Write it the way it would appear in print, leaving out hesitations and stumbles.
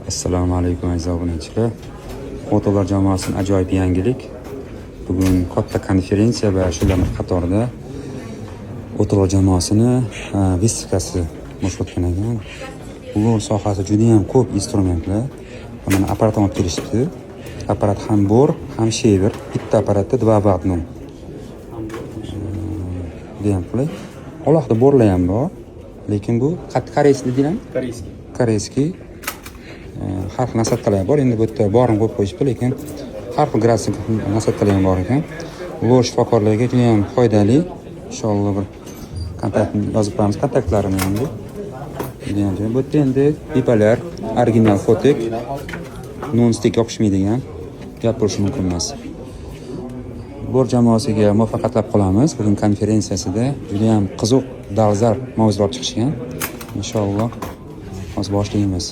Assalomu alaykum aziz obunachilar. Fotolar jamoasining ajoyib yangilik. Bugun katta konferensiya va shularning qatorida Fotolar jamoasini vistikasi boshlatgan ekan. Bu sohasi juda ham ko'p instrumentlar. Mana apparatni olib kelishibdi. Apparat ham bor, ham shaver. Bitta apparatda dva vagnon. Degan qilay. Alohida borlar ham bor. Lekin bu koreysli deyiladi. Koreyskiy. Har xil nasatkalar bor. Endi bu yerda borini qo'yib qo'yishdi, lekin har xil gradus nasatkalar ham bor ekan. Ular shifokorlarga juda ham foydali. Inshaalloh bir kontaktni yozib qo'yamiz, kontaktlarini ham. Bu yerda endi pipalar, original fotek, non-stick yopishmaydigan gap bo'lishi mumkin emas. Bor jamoasiga muvaffaqiyatlar qilamiz. Bugun konferensiyasida juda ham qiziq, dolzarb mavzular chiqishgan. Inshaalloh hozir boshlaymiz.